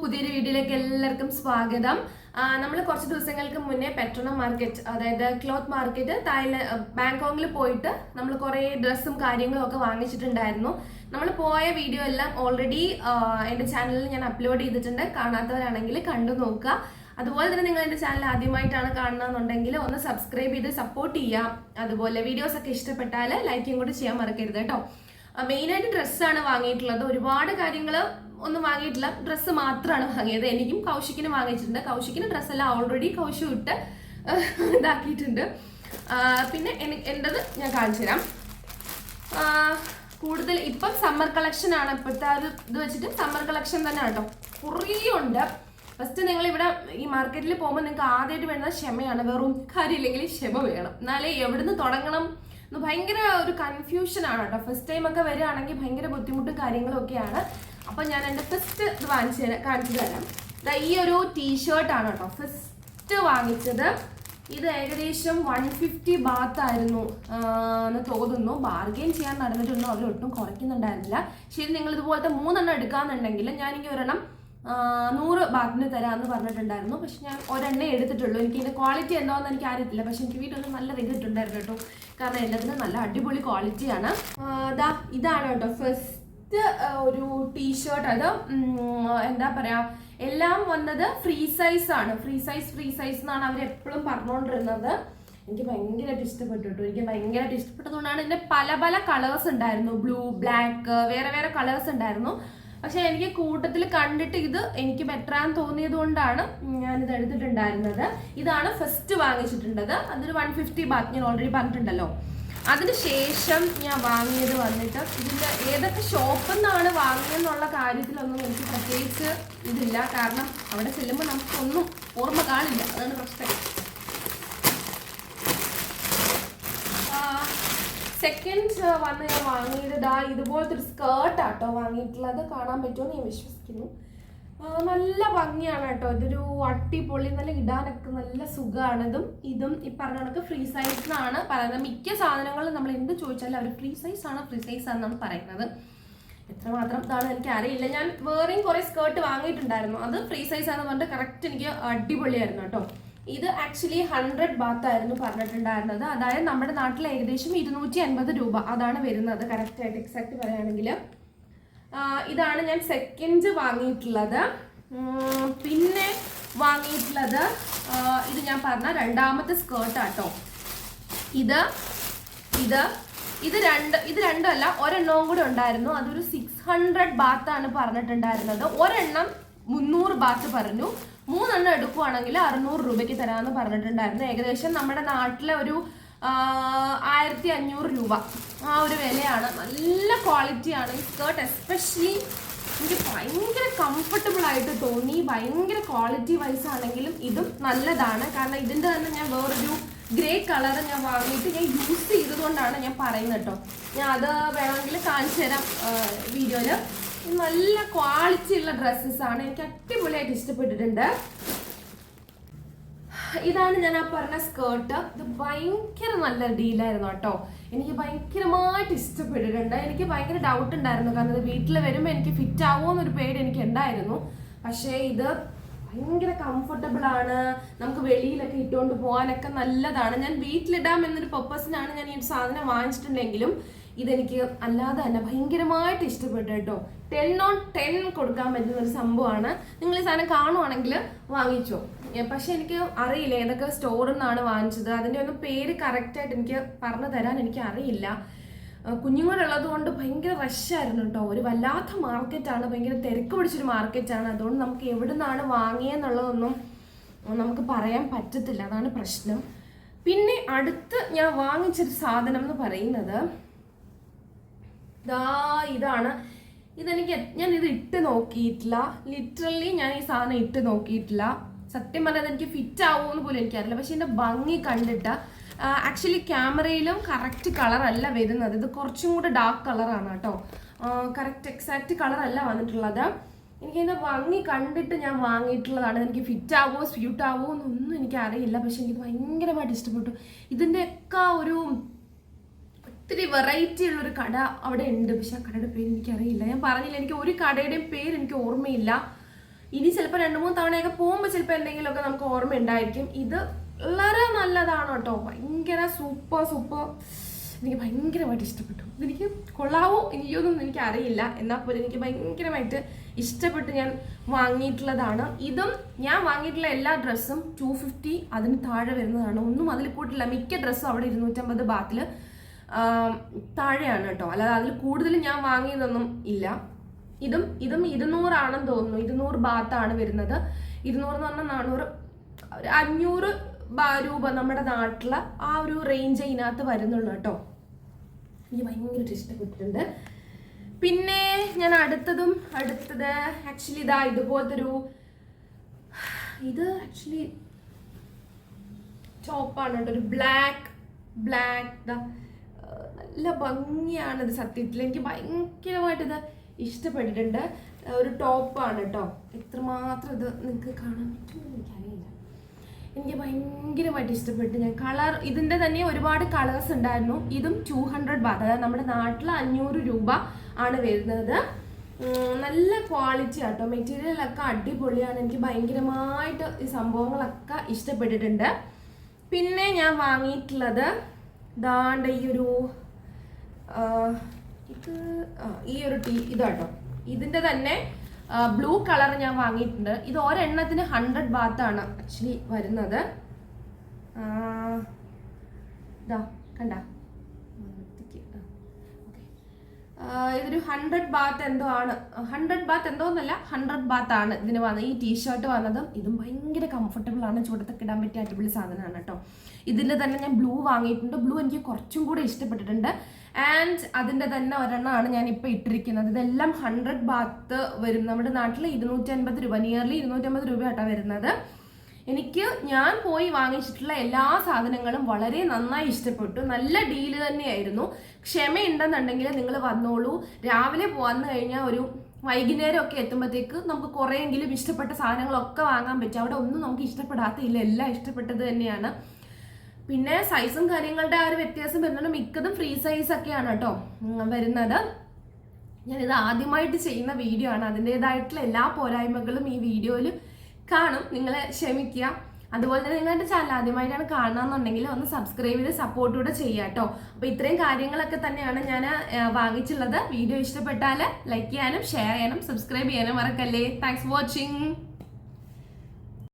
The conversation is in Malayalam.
പുതിയൊരു വീഡിയോയിലേക്ക് എല്ലാവർക്കും സ്വാഗതം. നമ്മൾ കുറച്ച് ദിവസങ്ങൾക്ക് മുന്നേ പെട്രോണ മാർക്കറ്റ്, അതായത് ക്ലോത്ത് മാർക്കറ്റ് ബാങ്കോങ്ങിൽ പോയിട്ട് നമ്മൾ കുറേ ഡ്രസ്സും കാര്യങ്ങളും ഒക്കെ വാങ്ങിച്ചിട്ടുണ്ടായിരുന്നു. നമ്മൾ പോയ വീഡിയോ എല്ലാം ഓൾറെഡി എൻ്റെ ചാനലിൽ ഞാൻ അപ്ലോഡ് ചെയ്തിട്ടുണ്ട്. കാണാത്തവരാണെങ്കിൽ കണ്ടു നോക്കുക. അതുപോലെ തന്നെ നിങ്ങൾ എൻ്റെ ചാനൽ ആദ്യമായിട്ടാണ് കാണുന്നതെന്നുണ്ടെങ്കിൽ ഒന്ന് സബ്സ്ക്രൈബ് ചെയ്ത് സപ്പോർട്ട് ചെയ്യാം. അതുപോലെ വീഡിയോസ് ഒക്കെ ഇഷ്ടപ്പെട്ടാൽ ലൈക്കും കൂടി ചെയ്യാൻ മറക്കരുത് കേട്ടോ. മെയിനായിട്ട് ഡ്രസ്സാണ് വാങ്ങിയിട്ടുള്ളത്. ഒരുപാട് കാര്യങ്ങൾ ഒന്നും വാങ്ങിയിട്ടില്ല, ഡ്രസ്സ് മാത്രമാണ് വാങ്ങിയത്. എനിക്കും കൗശിക്കിനും വാങ്ങിയിട്ടുണ്ട്. കൗശിക്കിന് ഡ്രസ്സെല്ലാം ഓൾറെഡി കൗശിക്ക് ഇട്ട് ഇതാക്കിയിട്ടുണ്ട്. പിന്നെ എൻ്റെത് ഞാൻ കാണിച്ചു തരാം. കൂടുതൽ ഇപ്പം സമ്മർ കളക്ഷൻ ആണ്. ഇപ്പോഴത്തെ ഒരു ഇത് വെച്ചിട്ട് സമ്മർ കളക്ഷൻ തന്നെ കേട്ടോ. കുറേ ഉണ്ട്. ഫസ്റ്റ് നിങ്ങൾ ഇവിടെ ഈ മാർക്കറ്റിൽ പോകുമ്പോൾ നിങ്ങൾക്ക് ആദ്യമായിട്ട് വേണ്ടത് ക്ഷമയാണ്. വെറും കാര്യമില്ലെങ്കിൽ ക്ഷമ വേണം. എന്നാലേ എവിടുന്ന് തുടങ്ങണം എന്ന് ഭയങ്കര ഒരു കൺഫ്യൂഷൻ ആണ് കേട്ടോ. ഫസ്റ്റ് ടൈം ഒക്കെ വരികയാണെങ്കിൽ ഭയങ്കര ബുദ്ധിമുട്ടും കാര്യങ്ങളും ഒക്കെയാണ്. അപ്പം ഞാൻ എൻ്റെ ഫസ്റ്റ് ഇത് കാണിച്ചു തരാം. ഈ ഒരു ടീഷർട്ടാണ് കേട്ടോ ഫസ്റ്റ് വാങ്ങിച്ചത്. ഇത് ഏകദേശം 150 ബാത്ത് ആയിരുന്നു എന്ന് തോന്നുന്നു. ബാർഗെയിൻ ചെയ്യാൻ നടന്നിട്ടൊന്നും അവരൊട്ടും കുറയ്ക്കുന്നുണ്ടായിരുന്നില്ല. ശരി, നിങ്ങൾ ഇതുപോലത്തെ 3 എടുക്കാന്നുണ്ടെങ്കിൽ ഞാനെങ്കിൽ ഒരെണ്ണം 100 ബാത്തിന് തരാമെന്ന് പറഞ്ഞിട്ടുണ്ടായിരുന്നു. പക്ഷെ ഞാൻ ഒരെണ്ണേ എടുത്തിട്ടുള്ളൂ. എനിക്ക് ഇതിൻ്റെ ക്വാളിറ്റി എന്താണെന്ന് എനിക്ക് അറിയത്തില്ല. പക്ഷെ എനിക്ക് വീട്ടിൽ നല്ല റിസൾട്ടുണ്ടായിരുന്നു കേട്ടോ. കാരണം എല്ലാത്തിനും നല്ല അടിപൊളി ക്വാളിറ്റിയാണ്. ഇതാണ് കേട്ടോ ഫസ്റ്റ് ഒരു ടീഷർട്ട്. അത് എന്താ പറയുക, എല്ലാം വന്നത് ഫ്രീ സൈസ് ആണ്. ഫ്രീ സൈസ് എന്നാണ് അവർ എപ്പോഴും പറഞ്ഞുകൊണ്ടിരുന്നത്. എനിക്ക് ഭയങ്കരമായിട്ട് ഇഷ്ടപ്പെട്ടു കേട്ടോ. എനിക്ക് ഭയങ്കരമായിട്ട് ഇഷ്ടപ്പെട്ടതുകൊണ്ടാണ്. ഇതിൻ്റെ പല കളേഴ്സ് ഉണ്ടായിരുന്നു. ബ്ലൂ, ബ്ലാക്ക്, വേറെ കളേഴ്സ് ഉണ്ടായിരുന്നു. പക്ഷെ എനിക്ക് കൂട്ടത്തിൽ കണ്ടിട്ട് ഇത് എനിക്ക് ബെറ്ററാന്ന് തോന്നിയത് കൊണ്ടാണ് ഞാനിത് എടുത്തിട്ടുണ്ടായിരുന്നത്. ഇതാണ് ഫസ്റ്റ് വാങ്ങിച്ചിട്ടുള്ളത്. അതൊരു 150 ബാത്ത് ഞാൻ ഓൾറെഡി പറഞ്ഞിട്ടുണ്ടല്ലോ. അതിനുശേഷം ഞാൻ വാങ്ങിയത് വന്നിട്ട് ഇതിൻ്റെ ഏതൊക്കെ ഷോപ്പിൽ നിന്നാണ് വാങ്ങിയെന്നുള്ള കാര്യത്തിലൊന്നും എനിക്ക് പ്രത്യേകിച്ച് ഇതില്ല. കാരണം അവിടെ ചെല്ലുമ്പോൾ നമുക്കൊന്നും ഓർമ്മ കാണില്ല. അതാണ് പ്രശ്നം. സെക്കൻഡ് വന്ന് ഞാൻ വാങ്ങിയത് ഇതുപോലത്തെ ഒരു സ്കേർട്ടാട്ടോ വാങ്ങിയിട്ടുള്ളത്. കാണാൻ പറ്റുമെന്ന് ഞാൻ വിശ്വസിക്കുന്നു. നല്ല ഭംഗിയാണ് കേട്ടോ. ഇതൊരു അടിപൊളി, നല്ല ഇടാനൊക്കെ നല്ല സുഖമാണ്. ഇതും ഈ പറഞ്ഞ കണക്ക് ഫ്രീ സൈസിനാണ് പറയുന്നത്. മിക്ക സാധനങ്ങളും നമ്മൾ എന്ത് ചോദിച്ചാലും അവർ ഫ്രീ സൈസ് ആണെന്നാണ് പറയുന്നത്. എത്രമാത്രം ഇതാണ് എനിക്ക് അറിയില്ല. ഞാൻ വേറെയും കുറേ സ്കേർട്ട് വാങ്ങിയിട്ടുണ്ടായിരുന്നു. അത് ഫ്രീ സൈസ് ആണെന്ന് പറഞ്ഞിട്ട് കറക്റ്റ് എനിക്ക് അടിപൊളിയായിരുന്നു കേട്ടോ. ഇത് ആക്ച്വലി 100 ബാത്ത് ആയിരുന്നു പറഞ്ഞിട്ടുണ്ടായിരുന്നത്. അതായത് നമ്മുടെ നാട്ടിൽ ഏകദേശം 250 രൂപ അതാണ് വരുന്നത് കറക്റ്റായിട്ട് എക്സാക്ട് പറയുകയാണെങ്കിൽ. ഇതാണ് ഞാൻ സെക്കൻഡ് വാങ്ങിയിട്ടുള്ളത്. പിന്നെ വാങ്ങിയിട്ടുള്ളത് ഇത് ഞാൻ പറഞ്ഞ രണ്ടാമത്തെ സ്കേർട്ടാട്ടോ. ഇത് രണ്ടല്ല, ഒരെണ്ണവും കൂടെ ഉണ്ടായിരുന്നു. അതൊരു 600 ബാത്താണ് പറഞ്ഞിട്ടുണ്ടായിരുന്നത്. ഒരെണ്ണം 300 ബാത്ത് പറഞ്ഞു. 3 എടുക്കുവാണെങ്കിൽ 600 രൂപയ്ക്ക് തരാമെന്ന് പറഞ്ഞിട്ടുണ്ടായിരുന്നു. ഏകദേശം നമ്മുടെ നാട്ടിലെ ഒരു 1500 രൂപ ആ ഒരു വിലയാണ്. നല്ല ക്വാളിറ്റിയാണ് ഈ സ്കേർട്ട്. എസ്പെഷ്യലി എനിക്ക് ഭയങ്കര കംഫർട്ടബിൾ ആയിട്ട് തോന്നി. ഭയങ്കര ക്വാളിറ്റി വൈസ് ആണെങ്കിലും ഇതും നല്ലതാണ്. കാരണം ഇതിൻ്റെ തന്നെ ഞാൻ വേറൊരു ഗ്രേ കളർ ഞാൻ വാങ്ങിയിട്ട് ഞാൻ യൂസ് ചെയ്തതുകൊണ്ടാണ് ഞാൻ പറയുന്നത് കേട്ടോ. ഞാൻ അത് വേണമെങ്കിൽ കാണിച്ചു തരാം വീഡിയോയിൽ. നല്ല ക്വാളിറ്റി ഉള്ള ഡ്രസ്സസ് ആണ്. എനിക്ക് അടിപൊളിയായിട്ട് ഇഷ്ടപ്പെട്ടിട്ടുണ്ട്. ഇതാണ് ഞാൻ ആ പറഞ്ഞ സ്കേർട്ട്. ഇത് ഭയങ്കര നല്ല ഡീലായിരുന്നു കേട്ടോ. എനിക്ക് ഭയങ്കരമായിട്ട് ഇഷ്ടപ്പെട്ടിട്ടുണ്ട്. എനിക്ക് ഭയങ്കര ഡൗട്ട് ഉണ്ടായിരുന്നു. കാരണം ഇത് വീട്ടിൽ വരുമ്പോൾ എനിക്ക് ഫിറ്റ് ആവുമോ എന്നൊരു പേടി എനിക്ക് ഉണ്ടായിരുന്നു. പക്ഷേ ഇത് ഭയങ്കര കംഫർട്ടബിൾ ആണ്. നമുക്ക് വെളിയിലൊക്കെ ഇട്ടുകൊണ്ട് പോകാനൊക്കെ നല്ലതാണ്. ഞാൻ വീട്ടിലിടാം എന്നൊരു പർപ്പസിനാണ് ഞാൻ ഈ ഒരു സാധനം വാങ്ങിച്ചിട്ടുണ്ടെങ്കിലും ഇതെനിക്ക് അല്ലാതെ തന്നെ ഭയങ്കരമായിട്ട് ഇഷ്ടപ്പെട്ടു കേട്ടോ. 10 on 10 കൊടുക്കാൻ പറ്റുന്ന ഒരു സംഭവമാണ്. നിങ്ങൾ ഈ സാധനം കാണുവാണെങ്കിൽ വാങ്ങിച്ചോ. പക്ഷെ എനിക്ക് അറിയില്ല ഏതൊക്കെ സ്റ്റോറിൽ നിന്നാണ് വാങ്ങിച്ചത്. അതിൻ്റെ ഒന്നും പേര് കറക്റ്റായിട്ട് എനിക്ക് പറഞ്ഞു തരാൻ എനിക്ക് അറിയില്ല. കുഞ്ഞുങ്ങളുള്ളത് കൊണ്ട് ഭയങ്കര റഷായിരുന്നു കേട്ടോ. ഒരു വല്ലാത്ത മാർക്കറ്റാണ്, ഭയങ്കര തിരക്ക് പിടിച്ചൊരു മാർക്കറ്റാണ്. അതുകൊണ്ട് നമുക്ക് എവിടെ നിന്നാണ് വാങ്ങിയെന്നുള്ളതൊന്നും നമുക്ക് പറയാൻ പറ്റത്തില്ല. അതാണ് പ്രശ്നം. പിന്നെ അടുത്ത് ഞാൻ വാങ്ങിച്ചൊരു സാധനം എന്ന് പറയുന്നത് ഇതാണ്. ഞാൻ ഇത് ഇട്ട് നോക്കിയിട്ടില്ല. ലിറ്ററലി ഞാൻ ഈ സാധനം ഇട്ട് നോക്കിയിട്ടില്ല. സത്യം പറഞ്ഞാൽ എനിക്ക് ഫിറ്റ് ആവുമെന്ന് പോലും എനിക്കറിയില്ല. പക്ഷെ എൻ്റെ ഭംഗി കണ്ടിട്ട് ആക്ച്വലി ക്യാമറയിലും കറക്റ്റ് കളറല്ല വരുന്നത്. ഇത് കുറച്ചും കൂടെ ഡാർക്ക് കളറാണ് കേട്ടോ. കറക്റ്റ് എക്സാക്റ്റ് കളറല്ല വന്നിട്ടുള്ളത്. എനിക്കതിൻ്റെ ഭംഗി കണ്ടിട്ട് ഞാൻ വാങ്ങിയിട്ടുള്ളതാണ്. എനിക്ക് ഫിറ്റ് ആവുമോ സ്യൂട്ട് ആവുമോ എന്നൊന്നും എനിക്കറിയില്ല. പക്ഷെ എനിക്ക് ഭയങ്കരമായിട്ട് ഇഷ്ടപ്പെട്ടു. ഇതിൻ്റെയൊക്കെ ഒരു ഒത്തിരി വെറൈറ്റി ഉള്ളൊരു കട അവിടെ ഉണ്ട്. പക്ഷെ ആ കടയുടെ പേര് എനിക്കറിയില്ല. ഞാൻ പറഞ്ഞില്ല, എനിക്ക് ഒരു കടയുടെയും പേര് എനിക്ക് ഓർമ്മയില്ല. ഇനി ചിലപ്പോൾ 2-3 തവണയൊക്കെ പോകുമ്പോൾ ചിലപ്പോൾ എന്തെങ്കിലുമൊക്കെ നമുക്ക് ഓർമ്മ ഉണ്ടായിരിക്കും. ഇത് വളരെ നല്ലതാണ് കേട്ടോ, ഭയങ്കര സൂപ്പർ. എനിക്ക് ഭയങ്കരമായിട്ട് ഇഷ്ടപ്പെട്ടു. എനിക്ക് കൊള്ളാവോ എനിക്കൊന്നും എനിക്ക് അറിയില്ല, എന്നാൽ പോലും എനിക്ക് ഭയങ്കരമായിട്ട് ഇഷ്ടപ്പെട്ട് ഞാൻ വാങ്ങിയിട്ടുള്ളതാണ്. ഇതും ഞാൻ വാങ്ങിയിട്ടുള്ള എല്ലാ ഡ്രസ്സും 250 അതിന് താഴെ വരുന്നതാണ്. ഒന്നും അതിൽ കൂട്ടില്ല. മിക്ക ഡ്രസ്സും അവിടെ 250 ബാത്തിൽ താഴെയാണ് കേട്ടോ, അല്ലാതെ അതിൽ കൂടുതൽ ഞാൻ വാങ്ങിയതൊന്നും ഇല്ല. ഇതും 200 ആണെന്ന് തോന്നുന്നു. 200 ബാത്താണ് വരുന്നത്. 200 എന്ന് പറഞ്ഞാൽ 400, 500 രൂപ നമ്മുടെ നാട്ടിലെ ആ ഒരു റേഞ്ച് ഇതിനകത്ത് വരുന്നുള്ളൂ കേട്ടോ. എനിക്ക് ഭയങ്കരമായിട്ട് ഇഷ്ടപ്പെട്ടിട്ടുണ്ട്. പിന്നെ ഞാൻ അടുത്തത് ആക്ച്വലി ഇതുപോലത്തെ ഇത് ആക്ച്വലി ടോപ്പാണ് കേട്ടോ, ഒരു ബ്ലാക്ക് നല്ല ഭംഗിയാണിത്. സത്യത്തിൽ എനിക്ക് ഭയങ്കരമായിട്ട് ഇത് ഇഷ്ടപ്പെട്ടിട്ടുണ്ട്. ഒരു ടോപ്പാണ് കേട്ടോ. എത്രമാത്രം ഇത് നിങ്ങൾക്ക് കാണാൻ പറ്റുമെന്ന് എനിക്കറിയില്ല. എനിക്ക് ഭയങ്കരമായിട്ട് ഇഷ്ടപ്പെട്ടു. ഞാൻ ഇതിൻ്റെ തന്നെ ഒരുപാട് കളേഴ്സ് ഉണ്ടായിരുന്നു. ഇതും 200 ബാത്ത്, അതായത് നമ്മുടെ നാട്ടിൽ 500 രൂപ ആണ് വരുന്നത്. നല്ല ക്വാളിറ്റി ആട്ടോ, മെറ്റീരിയലൊക്കെ അടിപൊളിയാണ്. എനിക്ക് ഭയങ്കരമായിട്ട് ഈ സംഭവങ്ങളൊക്കെ ഇഷ്ടപ്പെട്ടിട്ടുണ്ട്. പിന്നെ ഞാൻ വാങ്ങിയിട്ടുള്ളത് ഈ ഒരു ഇതാട്ടോ. ഇതിൻ്റെ തന്നെ ബ്ലൂ കളർ ഞാൻ വാങ്ങിയിട്ടുണ്ട്. ഇത് ഒരെണ്ണത്തിന് 100 ബാത്താണ് ആക്ച്വലി വരുന്നത്. കണ്ട ഇതൊരു 100 ബാത്ത് എന്തോ ആണ്. 100 ബാത്ത് എന്തോന്നല്ല, 100 ബാത്താണ് ഇതിന് വന്നത്. ഈ ടീഷർട്ട് വന്നതും ഇതും ഭയങ്കര കംഫർട്ടബിൾ ആണ്. ചൂടത്തൊക്കെ ഇടാൻ പറ്റിയ അടിപൊളി സാധനമാണ് കേട്ടോ. ഇതിൻ്റെ തന്നെ ഞാൻ ബ്ലൂ വാങ്ങിയിട്ടുണ്ട്. ബ്ലൂ എനിക്ക് കുറച്ചും കൂടെ ഇഷ്ടപ്പെട്ടിട്ടുണ്ട്. ആൻഡ് അതിൻ്റെ തന്നെ ഒരെണ്ണമാണ് ഞാൻ ഇപ്പോൾ ഇട്ടിരിക്കുന്നത്. ഇതെല്ലാം 100 ബാത്ത് വരും. നമ്മുടെ നാട്ടിൽ 250 രൂപ, നിയർലി 250 രൂപ ആട്ടോ വരുന്നത്. ഞാൻ പോയി വാങ്ങിച്ചിട്ടുള്ള എല്ലാ സാധനങ്ങളും വളരെ നന്നായി ഇഷ്ടപ്പെട്ടു. നല്ല ഡീല് തന്നെയായിരുന്നു. ക്ഷമയുണ്ടെന്നുണ്ടെങ്കിൽ നിങ്ങൾ വന്നോളൂ. രാവിലെ വന്നു കഴിഞ്ഞാൽ ഒരു വൈകുന്നേരം ഒക്കെ എത്തുമ്പോഴത്തേക്ക് നമുക്ക് കുറേയെങ്കിലും ഇഷ്ടപ്പെട്ട സാധനങ്ങളൊക്കെ വാങ്ങാൻ പറ്റും. അവിടെ ഒന്നും നമുക്ക് ഇഷ്ടപ്പെടാത്തില്ല, എല്ലാം ഇഷ്ടപ്പെട്ടത് തന്നെയാണ്. പിന്നെ സൈസും കാര്യങ്ങളുടെ ആ ഒരു വ്യത്യാസം വരുന്നുണ്ട്. മിക്കതും ഫ്രീ സൈസ് ഒക്കെയാണ് കേട്ടോ വരുന്നത്. ഞാനിത് ആദ്യമായിട്ട് ചെയ്യുന്ന വീഡിയോ ആണ്. അതിൻ്റെതായിട്ടുള്ള എല്ലാ പോരായ്മകളും ഈ വീഡിയോയിൽ കാണും, നിങ്ങളെ ക്ഷമിക്കുക. അതുപോലെ തന്നെ നിങ്ങളുടെ ചാനൽ ആദ്യമായിട്ടാണ് കാണണമെന്നുണ്ടെങ്കിൽ ഒന്ന് സബ്സ്ക്രൈബ് ചെയ്ത് സപ്പോർട്ട് കൂടെ ചെയ്യാം കേട്ടോ. അപ്പോൾ ഇത്രയും കാര്യങ്ങളൊക്കെ തന്നെയാണ് ഞാൻ വാങ്ങിച്ചുള്ളത്. വീഡിയോ ഇഷ്ടപ്പെട്ടാൽ ലൈക്ക് ചെയ്യാനും ഷെയർ ചെയ്യാനും സബ്സ്ക്രൈബ് ചെയ്യാനും മറക്കല്ലേ. Thanks for watching.